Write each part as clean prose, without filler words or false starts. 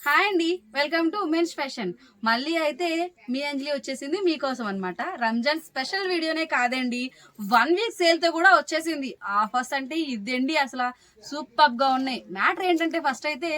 Hi అండి, welcome to women's fashion. మళ్ళీ అయితే మీ అంజలి వచ్చేసింది మీకోసం అనమాట. రంజాన్ స్పెషల్ వీడియోనే కాదండి, 1 వీక్ సేల్తో కూడా వచ్చేసింది. ఆఫర్స్ అంటే ఇదండి, అసలు సూపర్ గా ఉన్నాయి. మ్యాటర్ ఏంటంటే ఫస్ట్ అయితే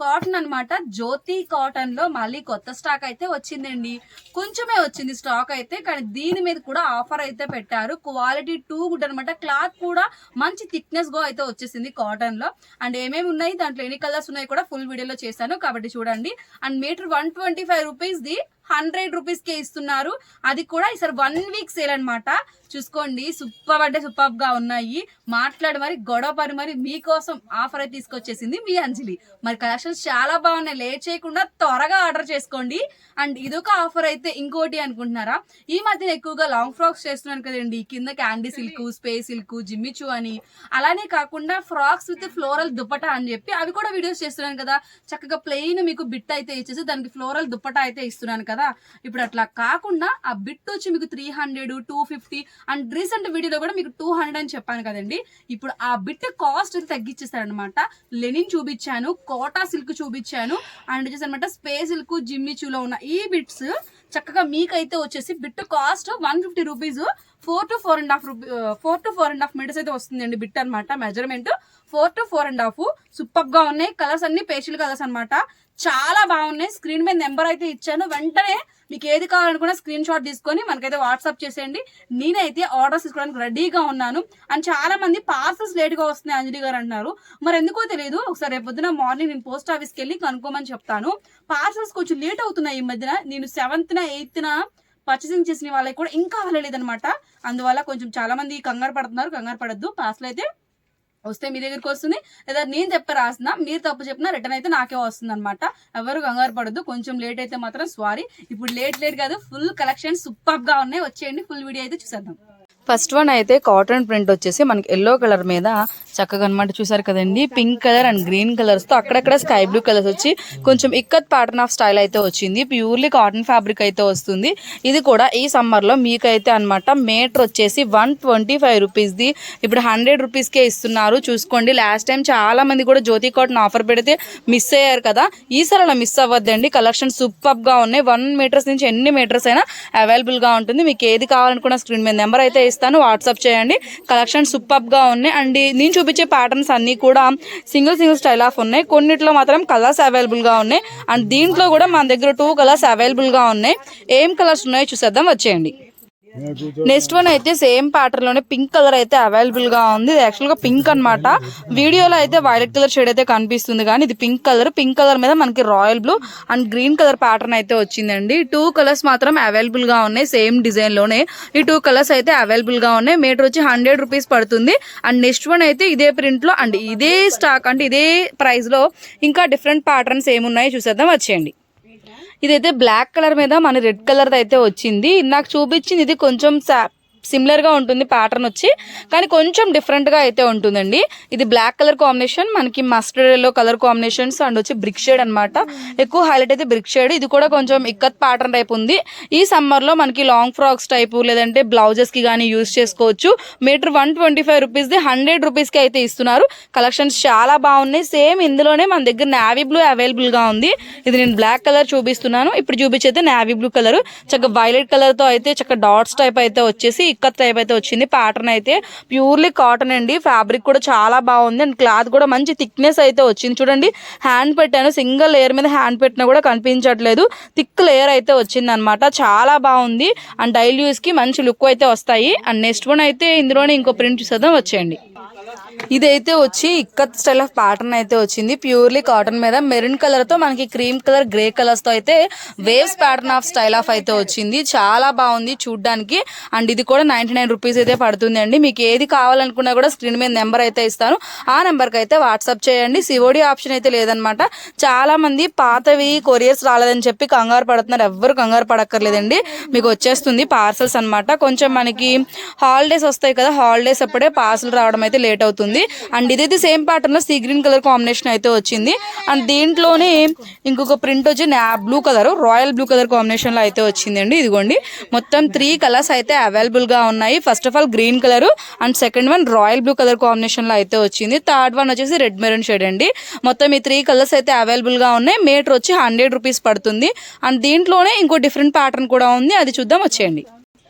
కాటన్ అనమాట. జ్యోతి కాటన్ లో మళ్ళీ కొత్త స్టాక్ అయితే వచ్చిందండి. కొంచెమే వచ్చింది స్టాక్ అయితే, కానీ దీని మీద కూడా ఆఫర్ అయితే పెట్టారు. క్వాలిటీ టూ గుడ్ అనమాట. క్లాత్ కూడా మంచి థిక్నెస్ గా అయితే వచ్చేసింది కాటన్ లో. అండ్ ఏమేమి ఉన్నాయి, దాంట్లో ఎన్ని కలర్స్ ఉన్నాయి కూడా ఫుల్ వీడియోలో చేశాను, కాబట్టి చూడండి. And meter 125 rupees the 100 rupees కే ఇస్తున్నారు. అది కూడా ఈసారి 1 వీక్ సేల్ అనమాట. చూసుకోండి, సూపర్ అంటే సూపర్ గా ఉన్నాయి. మాట్లాడి మరి గొడవ పని మరి మీకోసం ఆఫర్ అయితే తీసుకొచ్చేసింది మీ అంజలి. మరి కలెక్షన్స్ చాలా బాగున్నాయి. లేట్ చేయకుండా త్వరగా ఆర్డర్ చేసుకోండి. అండ్ ఇదొక ఆఫర్ అయితే ఇంకోటి అనుకుంటున్నారా, ఈ మధ్యన ఎక్కువగా లాంగ్ ఫ్రాక్స్ చేస్తున్నాను కదండి. కింద candy silk, space silk, Jimmy Choo అని, అలానే కాకుండా ఫ్రాక్స్ విత్ ఫ్లోరల్ దుప్పటా అని చెప్పి అవి కూడా వీడియోస్ చేస్తున్నాను కదా. చక్కగా ప్లెయిన్ మీకు బిట్ అయితే ఇచ్చేసి దానికి ఫ్లోరల్ దుప్పటా అయితే ఇస్తున్నాను కదా. ఇప్పుడు అట్లా కాకుండా ఆ బిట్ వచ్చి మీకు 300, 250 అండ్ రీసెంట్ వీడియోలో కూడా మీకు 200 అని చెప్పాను కదండి. ఇప్పుడు ఆ బిట్ కాస్ట్ అయితే తగ్గించేస్తారనమాట. లెనిన్ చూపించాను, కోటా సిల్క్ చూపించాను, అండ్ వచ్చేసి అనమాట స్పేస్ సిల్క్, జిమ్మిచూలో ఉన్న ఈ బిట్స్ చక్కగా మీకైతే వచ్చేసి bit cost 150 rupees. 4 to 4.5 metres అయితే వస్తుందండి బిట్ అనమాట. Measurement 4 to 4.5. సూపర్ గా ఉన్నాయి. కలర్స్ అన్ని పేస్టల్ కలర్స్ అనమాట, చాలా బాగున్నాయి. స్క్రీన్ మీద నెంబర్ అయితే ఇచ్చాను, వెంటనే మీకు ఏది కావాలనుకున్నా స్క్రీన్ షాట్ తీసుకొని మనకైతే వాట్సాప్ చేసేయండి. నేనైతే ఆర్డర్స్ తీసుకోవడానికి రెడీగా ఉన్నాను. అండ్ చాలా మంది పార్సల్స్ లేట్ గా వస్తున్నాయి అంజలి గారు అంటున్నారు. మరి ఎందుకో తెలియదు, ఒకసారి రేపు పొద్దున మార్నింగ్ నేను పోస్ట్ ఆఫీస్కి వెళ్ళి కనుక్కోమని చెప్తాను. పార్సల్స్ కొంచెం లేట్ అవుతున్నాయి ఈ మధ్యన. నేను 7th, 8th పర్చేసింగ్ చేసిన వాళ్ళకి కూడా ఇంకా అవ్వలేదన్నమాట. అందువల్ల కొంచెం చాలా మంది కంగారు పడుతున్నారు. కంగారు పడద్దు, పార్సల్ అయితే వస్తే మీ దగ్గరికి వస్తుంది, లేదా నేను చెప్పి రాసిన మీరు తప్పు చెప్పినా రిటర్న్ అయితే నాకే వస్తుంది అనమాట. ఎవరు కంగారు పడద్దు. కొంచెం లేట్ అయితే మాత్రం సారీ. ఇప్పుడు లేట్ కాదు, ఫుల్ కలెక్షన్ సూపర్ గా ఉన్నాయి. వచ్చేయండి, ఫుల్ వీడియో అయితే చూసేద్దాం. ఫస్ట్ వన్ అయితే కాటన్ ప్రింట్ వచ్చేసి మనకి ఎల్లో కలర్ మీద చక్కగా అనమాట. చూసారు కదండి, pink colour and green colours తో అక్కడక్కడ స్కై బ్లూ కలర్స్ వచ్చి కొంచెం ఇక్కత్ ప్యాటర్న్ ఆఫ్ స్టైల్ అయితే వచ్చింది. ప్యూర్లీ కాటన్ ఫ్యాబ్రిక్ అయితే వస్తుంది. ఇది కూడా ఈ సమ్మర్ లో మీకైతే అనమాట మీటర్ వచ్చేసి 125 రూపీస్ ది ఇప్పుడు 100 రూపీస్ కే ఇస్తున్నారు. చూసుకోండి, లాస్ట్ టైం చాలా మంది కూడా జ్యోతి కాటన్ ఆఫర్ పెడితే మిస్ అయ్యారు కదా. ఈసారి అలా మిస్ అవ్వద్దండి. కలెక్షన్ సూపర్ గా ఉన్నాయి. 1 మీటర్స్ నుంచి ఎన్ని మీటర్స్ అయినా అవైలబుల్ గా ఉంటుంది. మీకు ఏది కావాలనుకున్న స్క్రీన్ మీద నెంబర్ అయితే ఇస్తాను, వాట్సాప్ చేయండి. కలెక్షన్ సూపర్ గా ఉన్నాయి. అండ్ నేను చూపించే ప్యాటర్న్స్ అన్ని కూడా సింగిల్ స్టైల్ ఆఫ్ ఉన్నాయి. కొన్నిట్లో మాత్రం కలర్స్ అవైలబుల్ గా ఉన్నాయి. అండ్ దీంట్లో కూడా మన దగ్గర 2 కలర్స్ అవైలబుల్ గా ఉన్నాయి. ఏం కలర్స్ ఉన్నాయో చూసేద్దాం, వచ్చేయండి. నెక్స్ట్ వన్ అయితే సేమ్ ప్యాటర్న్ లోనే పింక్ కలర్ అయితే అవైలబుల్ గా ఉంది. ఇది యాక్చువల్ గా పింక్ అనమాట. వీడియోలో అయితే వైలెట్ కలర్ షేడ్ అయితే కనిపిస్తుంది, కానీ ఇది పింక్ కలర్. పింక్ కలర్ మీద మనకి royal blue and green colour pattern అయితే వచ్చిందండి. 2 కలర్స్ మాత్రం అవైలబుల్ గా ఉన్నాయి. సేమ్ డిజైన్ లోనే ఈ 2 కలర్స్ అయితే అవైలబుల్ గా ఉన్నాయి. మీటర్ వచ్చి 100 రూపీస్ పడుతుంది. అండ్ నెక్స్ట్ వన్ అయితే ఇదే ప్రింట్ లో అండ్ ఇదే స్టాక్ అంటే ఇదే ప్రైస్ లో ఇంకా డిఫరెంట్ ప్యాటర్న్స్ ఏమున్నాయో చూసేద్దాం, వచ్చేయండి. ఇదైతే బ్లాక్ కలర్ మీద మన రెడ్ కలర్ అయితే వచ్చింది. నాకు చూపించింది ఇది కొంచెం సిమిలర్ గా ఉంటుంది ప్యాటర్న్ వచ్చి, కానీ కొంచెం డిఫరెంట్ గా అయితే ఉంటుందండి. ఇది బ్లాక్ కలర్ కాంబినేషన్, మనకి mustard yellow colour combinations and వచ్చి బ్రిక్ షేడ్ అనమాట. ఎక్కువ హైలైట్ అయితే బ్రిక్ షేడ్. ఇది కూడా కొంచెం ఇక్కత్ ప్యాటర్న్ టైప్ ఉంది. ఈ సమ్మర్ లో మనకి లాంగ్ ఫ్రాక్స్ టైపు లేదంటే బ్లౌజెస్ కి కానీ యూజ్ చేసుకోవచ్చు. మీటర్ 125 రూపీస్ ది 100 రూపీస్ కి అయితే ఇస్తున్నారు. కలెక్షన్స్ చాలా బాగున్నాయి. సేమ్ ఇందులోనే మన దగ్గర నావీ బ్లూ అవైలబుల్ గా ఉంది. ఇది నేను బ్లాక్ కలర్ చూపిస్తున్నాను. ఇప్పుడు చూపించేది నావీ బ్లూ కలర్. చక్కగా వైలెట్ కలర్ తో అయితే చక్కగా డాట్స్ టైప్ అయితే వచ్చేసి ఇక్కత్ టైప్ అయితే వచ్చింది. ప్యాటర్న్ అయితే ప్యూర్లీ కాటన్ అండి. ఫ్యాబ్రిక్ కూడా చాలా బాగుంది అండ్ క్లాత్ కూడా మంచి థిక్నెస్ అయితే వచ్చింది. చూడండి, హ్యాండ్ పెట్టాను, సింగిల్ లేయర్ మీద హ్యాండ్ పెట్టినా కూడా కనిపించట్లేదు. థిక్ లేయర్ అయితే వచ్చింది అనమాట. చాలా బాగుంది అండ్ డైలీ యూస్ కి మంచి లుక్ అయితే వస్తాయి. అండ్ నెక్స్ట్ వన్ అయితే ఇందులోనే ఇంకో ప్రింట్ చూసేద్దాం, వచ్చేయండి. ఇదైతే వచ్చి ఇక్కత్ స్టైల్ ఆఫ్ ప్యాటర్న్ అయితే వచ్చింది. ప్యూర్లీ కాటన్ మీద మెరూన్ కలర్ తో మనకి క్రీమ్ కలర్, గ్రే కలర్స్ తో అయితే waves pattern of style of అయితే వచ్చింది. చాలా బాగుంది చూడడానికి. అండ్ ఇది కూడా 99 రూపీస్ అయితే పడుతుంది అండి. మీకు ఏది కావాలనుకున్నా కూడా స్క్రీన్ మీద నెంబర్ అయితే ఇస్తాను, ఆ నెంబర్ కి అయితే వాట్సాప్ చేయండి. సిఓడి ఆప్షన్ అయితే లేదనమాట. చాలా మంది పాతవి కొరియర్స్ రాలేదని చెప్పి కంగారు పడుతున్నారు. ఎవ్వరు కంగారు పడక్కర్లేదండి, మీకు వచ్చేస్తుంది పార్సల్స్ అనమాట. కొంచెం మనకి హాలిడేస్ వస్తాయి కదా, హాలిడేస్ అప్పుడే పార్సల్ రావడం అయితే లేట్ అవుతుంది. వస్తుంది. అండ్ ఇదైతే సేమ్ ప్యాటర్న్ లో సీ గ్రీన్ కలర్ కాంబినేషన్ అయితే వచ్చింది. అండ్ దీంట్లోనే ఇంకొక ప్రింట్ వచ్చి blue colour, royal blue colour combination లో అయితే వచ్చిందండి. ఇదిగోండి మొత్తం 3 కలర్స్ అయితే అవైలబుల్ గా ఉన్నాయి. First of all green colour and second one royal blue colour combination లో అయితే వచ్చింది. థర్డ్ వన్ వచ్చేసి రెడ్ మెరూన్ షేడ్ అండి. మొత్తం ఈ 3 కలర్స్ అయితే అవైలబుల్ గా ఉన్నాయి. మీటర్ వచ్చి 100 రూపీస్ పడుతుంది. అండ్ దీంట్లోనే ఇంకో డిఫరెంట్ ప్యాటర్న్ కూడా ఉంది, అది చూద్దాం వచ్చేయండి.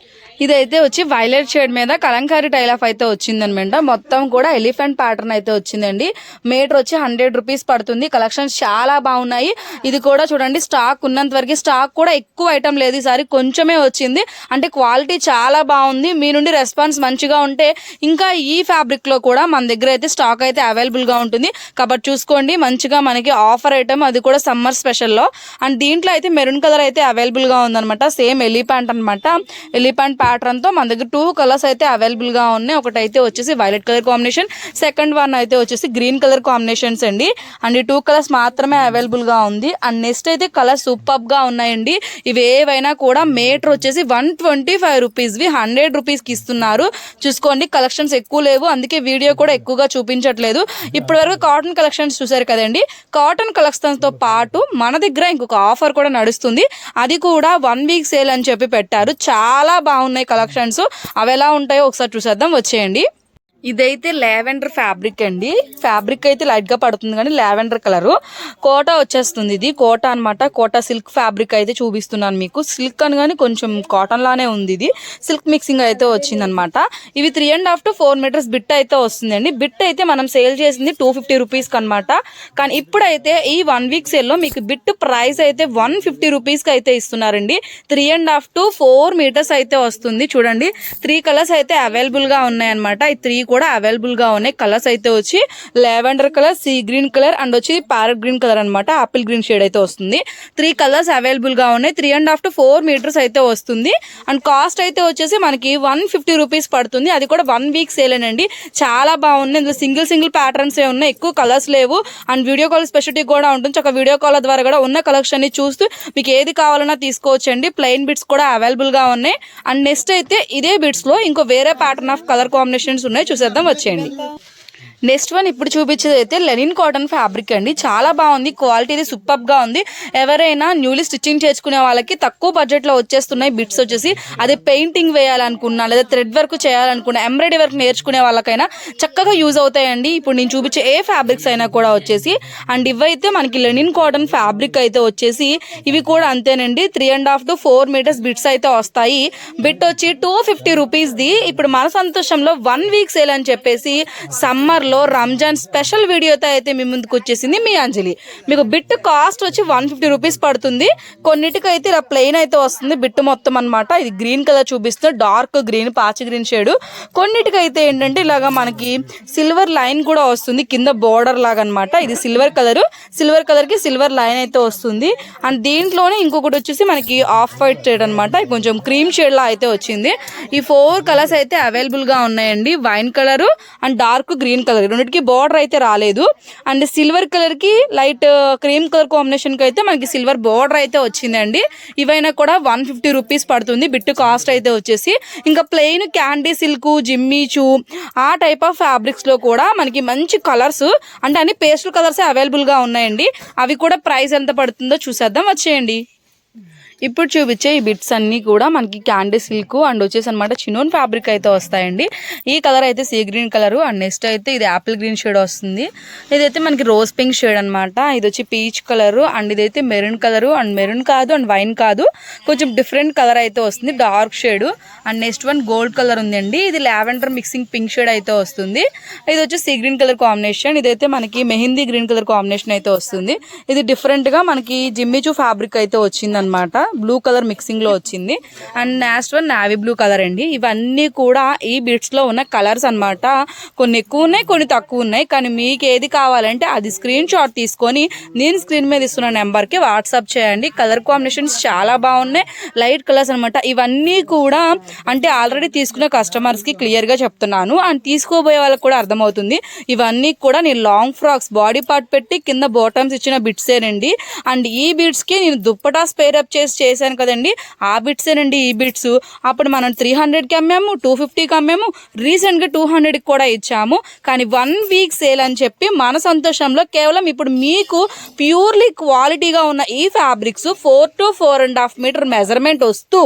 ఇదైతే వచ్చి వైలెట్ షేడ్ మీద కలంకారీ టైల్ ఆఫ్ అయితే వచ్చిందనమాట. మొత్తం కూడా ఎలిఫెంట్ ప్యాటర్న్ అయితే వచ్చిందండి. మీటర్ వచ్చి 100 రూపీస్ పడుతుంది. కలెక్షన్స్ చాలా బాగున్నాయి. ఇది కూడా చూడండి, స్టాక్ ఉన్నంత వరకు, స్టాక్ కూడా ఎక్కువ ఐటమ్ లేదు, ఈసారి కొంచెమే వచ్చింది. అంటే క్వాలిటీ చాలా బాగుంది. మీ నుండి రెస్పాన్స్ మంచిగా ఉంటే ఇంకా ఈ ఫ్యాబ్రిక్ లో కూడా మన దగ్గర అయితే స్టాక్ అయితే అవైలబుల్ గా ఉంటుంది. కాబట్టి చూసుకోండి, మంచిగా మనకి ఆఫర్ ఐటమ్, అది కూడా సమ్మర్ స్పెషల్లో. అండ్ దీంట్లో అయితే మెరూన్ కలర్ అయితే అవైలబుల్ గా ఉందన్నమాట. సేమ్ ఎలిఫెంట్ అనమాట. ఎలిఫెంట్ ప్యాటర్న్ తో మన దగ్గర 2 కలర్స్ అయితే అవైలబుల్ గా ఉన్నాయి. ఒకటి అయితే వచ్చేసి violet colour combination, second one అయితే వచ్చేసి గ్రీన్ కలర్ కాంబినేషన్స్ అండి. అండ్ ఈ 2 కలర్స్ మాత్రమే అవైలబుల్ గా ఉంది. అండ్ నెక్స్ట్ అయితే కలర్స్ సూపర్ గా ఉన్నాయండి. ఇవి ఏవైనా కూడా మీటర్ వచ్చేసి 125 రూపీస్, 100 రూపీస్ కి ఇస్తున్నారు. చూసుకోండి, కలెక్షన్స్ ఎక్కువ లేవు, అందుకే వీడియో కూడా ఎక్కువగా చూపించట్లేదు. ఇప్పటి వరకు కాటన్ కలెక్షన్స్ చూసారు కదండి. కాటన్ కలెక్షన్స్ తో పాటు మన దగ్గర ఇంకొక ఆఫర్ కూడా నడుస్తుంది. అది కూడా 1 వీక్ సేల్ అని చెప్పి పెట్టారు. చాలా బాగున్నాయి కలెక్షన్స్. అవి ఎలా ఉంటాయో ఒకసారి చూసేద్దాం వచ్చేయండి. ఇదైతే లావెండర్ ఫ్యాబ్రిక్ అండి. ఫ్యాబ్రిక్ అయితే లైట్ గా పడుతుంది కానీ లావెండర్ కలర్ కోటా వచ్చేస్తుంది. ఇది కోటా అనమాట. కోటా సిల్క్ ఫ్యాబ్రిక్ అయితే చూపిస్తున్నాను మీకు. సిల్క్ అని కానీ కొంచెం కాటన్ లానే ఉంది. ఇది సిల్క్ మిక్సింగ్ అయితే వచ్చింది అనమాట. ఇవి 3.5 to 4 మీటర్స్ బిట్ అయితే వస్తుందండి. బిట్ అయితే మనం సేల్ చేసింది 250 రూపీస్ అనమాట. కానీ ఇప్పుడైతే ఈ 1 వీక్ సేల్ లో మీకు బిట్ ప్రైస్ అయితే 150 రూపీస్ కి అయితే ఇస్తున్నారండి. 3.5 to 4 మీటర్స్ అయితే వస్తుంది. చూడండి, 3 కలర్స్ అయితే అవైలబుల్ గా ఉన్నాయి అనమాట. ఈ 3 కూడా అవైలబుల్ గా ఉన్నాయి. కలర్స్ అయితే వచ్చి lavender colour, sea green colour and వచ్చి ప్యారెట్ గ్రీన్ కలర్ అనమాట. ఆపిల్ గ్రీన్ షేడ్ అయితే వస్తుంది. 3 కలర్స్ అవైలబుల్ గా ఉన్నాయి. 3.5 to 4 మీటర్స్ అయితే వస్తుంది. అండ్ కాస్ట్ అయితే వచ్చేసి మనకి 150 రూపీస్ పడుతుంది. అది కూడా 1 వీక్ సేల్ అండి. చాలా బాగుంది. ఇందులో సింగిల్ ప్యాటర్న్స్ ఉన్నాయి, ఎక్కువ కలర్స్ లేవు. అండ్ వీడియో కాల్ స్పెషాలిటీ కూడా ఉంటుంది. ఒక వీడియో కాల్ ద్వారా కూడా ఉన్న కలెక్షన్ ని చూస్తూ మీకు ఏది కావాలన్నా తీసుకోవచ్చండి. ప్లెయిన్ బిట్స్ కూడా అవైలబుల్ గా ఉన్నాయి. అండ్ నెక్స్ట్ అయితే ఇదే బిట్స్ లో ఇంకో వేరే ప్యాటర్న్ ఆఫ్ కలర్ కాంబినేషన్స్ ఉన్నాయి, చూసేద్దాం వచ్చేయండి. నెక్స్ట్ వన్ ఇప్పుడు చూపించేది అయితే లెనిన్ కాటన్ ఫ్యాబ్రిక్ అండి. చాలా బాగుంది, క్వాలిటీ అయితే సూపర్ గా ఉంది. ఎవరైనా న్యూలీ స్టిచ్చింగ్ చేసుకునే వాళ్ళకి తక్కువ బడ్జెట్ లో వచ్చేస్తున్నాయి బిట్స్ వచ్చేసి. అదే పెయింటింగ్ వేయాలనుకున్నా లేదా థ్రెడ్ వర్క్ చేయాలనుకున్నా, ఎంబ్రాయిడరీ వర్క్ నేర్చుకునే వాళ్ళకైనా చక్కగా యూజ్ అవుతాయండి. ఇప్పుడు నేను చూపించే ఏ ఫ్యాబ్రిక్స్ అయినా కూడా వచ్చేసి. అండ్ ఇవైతే మనకి లెనిన్ కాటన్ ఫ్యాబ్రిక్ అయితే వచ్చేసి ఇవి కూడా అంతేనండి. 3.5 to 4 మీటర్స్ బిట్స్ అయితే వస్తాయి. బిట్ వచ్చి 250 రూపీస్ ది. ఇప్పుడు మన సంతోషంలో 1 వీక్ సేల్ అని చెప్పేసి సమ్మర్ లో రంజాన్ స్పెషల్ వీడియోతో అయితే మీ ముందుకు వచ్చేసింది మీ అంజలి. మీకు బిట్ కాస్ట్ వచ్చి 150 రూపీస్ పడుతుంది. కొన్నిటికైతే ఇలా ప్లెయిన్ అయితే వస్తుంది బిట్ మొత్తం అనమాట. ఇది గ్రీన్ కలర్ చూపిస్తుంది, డార్క్ గ్రీన్, పాచి గ్రీన్ షేడ్. కొన్నిటికైతే ఏంటంటే ఇలాగా మనకి సిల్వర్ లైన్ కూడా వస్తుంది కింద బోర్డర్ లాగా అనమాట. ఇది సిల్వర్ కలర్, సిల్వర్ కలర్ కి సిల్వర్ లైన్ అయితే వస్తుంది. అండ్ దీంట్లోనే ఇంకొకటి వచ్చేసి మనకి ఆఫ్ వైట్ షేడ్ అనమాట. కొంచెం క్రీమ్ షేడ్ లా అయితే వచ్చింది. ఈ 4 కలర్స్ అయితే అవైలబుల్ గా ఉన్నాయండి. Wine colour and dark green colour, రెండింటికి బార్డర్ అయితే రాలేదు. అండ్ సిల్వర్ కలర్ కి లైట్ క్రీమ్ కలర్ కాంబినేషన్ కి అయితే మనకి సిల్వర్ బార్డర్ అయితే వచ్చిందండి. ఇవైనా కూడా 150 రూపీస్ పడుతుంది బిట్ కాస్ట్ అయితే వచ్చేసి. ఇంకా ప్లెయిన్ క్యాండీ సిల్క్, జిమ్మీచూ ఆ టైప్ ఆఫ్ ఫ్యాబ్రిక్స్ లో కూడా మనకి మంచి కలర్స్ అంటే అన్ని పేస్టల్ కలర్స్ అవైలబుల్ గా ఉన్నాయండి. అవి కూడా ప్రైస్ ఎంత పడుతుందో చూసేద్దాం వచ్చేయండి. ఇప్పుడు చూపించే ఈ బిట్స్ అన్ని కూడా మనకి క్యాండీ సిల్క్ అండ్ వచ్చేసి అనమాట చినోన్ ఫ్యాబ్రిక్ అయితే వస్తాయండి. ఈ కలర్ అయితే sea green colour. And next అయితే ఇది యాపిల్ గ్రీన్ షేడ్ వస్తుంది. ఇదైతే మనకి రోజ్ పింక్ షేడ్ అనమాట. ఇది వచ్చి పీచ్ కలర్. అండ్ ఇదైతే మెరూన్ కలర్. అండ్ మెరూన్ కాదు అండ్ వైన్ కాదు, కొంచెం డిఫరెంట్ కలర్ అయితే వస్తుంది, dark shade. And next one gold colour ఉందండి. ఇది లావెండర్ మిక్సింగ్ పింక్ షేడ్ అయితే వస్తుంది. ఇది వచ్చి సీ గ్రీన్ కలర్ కాంబినేషన్. ఇదైతే మనకి మెహందీ గ్రీన్ కలర్ కాంబినేషన్ అయితే వస్తుంది. ఇది డిఫరెంట్ గా మనకి జిమ్మిచూ ఫ్యాబ్రిక్ అయితే వచ్చింది అనమాట. బ్లూ కలర్ మిక్సింగ్ లో వచ్చింది. And next one navy blue colour అండి. ఇవన్నీ కూడా ఈ బిట్స్ లో ఉన్న కలర్స్ అనమాట. కొన్ని ఎక్కువ ఉన్నాయి, కొన్ని తక్కువ ఉన్నాయి. కానీ మీకు ఏది కావాలంటే అది స్క్రీన్ షాట్ తీసుకొని నేను స్క్రీన్ మీద ఇస్తున్న నెంబర్ కి వాట్సాప్ చేయండి. కలర్ కాంబినేషన్స్ చాలా బాగున్నాయి, లైట్ కలర్స్ అనమాట. ఇవన్నీ కూడా అంటే ఆల్రెడీ తీసుకున్న కస్టమర్స్ కి క్లియర్ గా చెప్తున్నాను. అండ్ తీసుకోబోయే వాళ్ళకి కూడా అర్థమవుతుంది. ఇవన్నీ కూడా నేను లాంగ్ ఫ్రాక్స్ బాడీ పార్ట్ పెట్టి కింద బాటమ్స్ ఇచ్చిన బిట్సేనండి. అండ్ ఈ బిట్స్ కి నేను దుప్పటా స్పేర్ అప్ చేసి చేశాను కదండి, ఆ బిట్సేనండి ఈ బిట్స్. అప్పుడు మనం 300కి అమ్మాము, 250కి అమ్మాము, రీసెంట్గా 200కి కూడా ఇచ్చాము. కానీ 1 వీక్ సేల్ అని చెప్పి మన సంతోషంలో కేవలం ఇప్పుడు మీకు ప్యూర్లీ క్వాలిటీగా ఉన్న ఈ ఫ్యాబ్రిక్స్ 4 to 4.5 మీటర్ మెజర్మెంట్ వస్తూ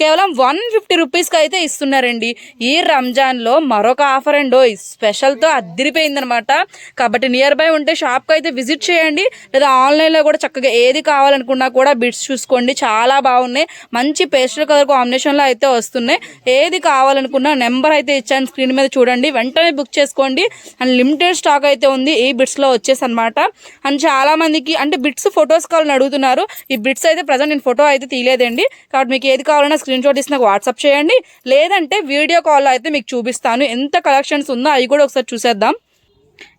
కేవలం 150 రూపీస్కి అయితే ఇస్తున్నారండి. ఈ రంజాన్లో మరొక ఆఫర్ అండి స్పెషల్తో అదిరిపోయిందనమాట. కాబట్టి నియర్ బై ఉంటే షాప్కి అయితే విజిట్ చేయండి, లేదా ఆన్లైన్లో కూడా చక్కగా ఏది కావాలనుకున్నా కూడా బిట్స్ చూసుకోండి, చాలా బాగున్నాయి. మంచి పేస్టల్ కలర్ కాంబినేషన్లో అయితే వస్తున్నాయి. ఏది కావాలనుకున్నా నెంబర్ అయితే ఇచ్చాను స్క్రీన్ మీద చూడండి, వెంటనే బుక్ చేసుకోండి. అండ్ లిమిటెడ్ స్టాక్ అయితే ఉంది ఈ బిట్స్లో వచ్చేసి అనమాట. అండ్ చాలా మందికి అంటే బిట్స్ ఫొటోస్ కావాలని అడుగుతున్నారు. ఈ బిట్స్ అయితే ప్రజెంట్ నేను ఫోటో అయితే తీయలేదండి, కాబట్టి మీకు ఏది కావాలన్నా స్క్రీన్ షాట్ ఇస్తే నాకు వాట్సాప్ చేయండి, లేదంటే వీడియో కాల్లో అయితే మీకు చూపిస్తాను. ఎంత కలెక్షన్స్ ఉందో అవి కూడా ఒకసారి చూసేద్దాం.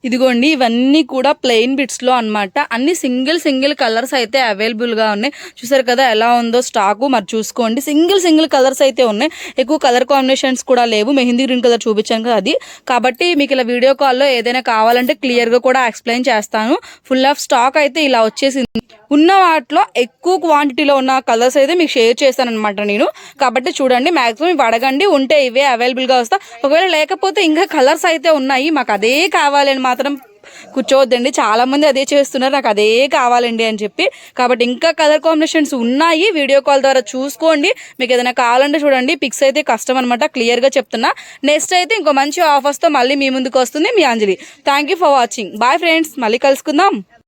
ఇదిగోండి, ఇవన్నీ కూడా ప్లెయిన్ బిట్స్లో అనమాట. అన్ని సింగిల్ కలర్స్ అయితే అవైలబుల్గా ఉన్నాయి. చూసారు కదా ఎలా ఉందో స్టాకు, మరి చూసుకోండి. సింగిల్ కలర్స్ అయితే ఉన్నాయి, ఎక్కువ కలర్ కాంబినేషన్స్ కూడా లేవు. మెహందీ గ్రీన్ కలర్ చూపించాను కదా అది. కాబట్టి మీకు ఇలా వీడియో కాల్లో ఏదైనా కావాలంటే క్లియర్గా కూడా ఎక్స్ప్లెయిన్ చేస్తాను. ఫుల్ ఆఫ్ స్టాక్ అయితే ఇలా వచ్చేసింది. ఉన్న వాటిలో ఎక్కువ క్వాంటిటీలో ఉన్న కలర్స్ అయితే మీకు షేర్ చేస్తాను అనమాట నేను. కాబట్టి చూడండి, మ్యాక్సిమం ఇవి అడగండి, ఉంటే ఇవే అవైలబుల్గా వస్తా. ఒకవేళ లేకపోతే ఇంకా కలర్స్ అయితే ఉన్నాయి, మాకు అదే కావాలని మాత్రం కూర్చోవద్దండి. చాలా మంది అదే చేస్తున్నారు, నాకు అదే కావాలండి అని చెప్పి. కాబట్టి ఇంకా కలర్ కాంబినేషన్స్ ఉన్నాయి, వీడియో కాల్ ద్వారా చూసుకోండి. మీకు ఏదైనా కావాలంటే చూడండి, పిక్స్ అయితే కష్టం అనమాట, క్లియర్గా చెప్తున్నా. నెక్స్ట్ అయితే ఇంకో మంచి ఆఫర్స్తో మళ్ళీ మీ ముందుకు వస్తుంది మీ Anjali. Thank you for watching. Bye friends, మళ్ళీ కలుసుకుందాం.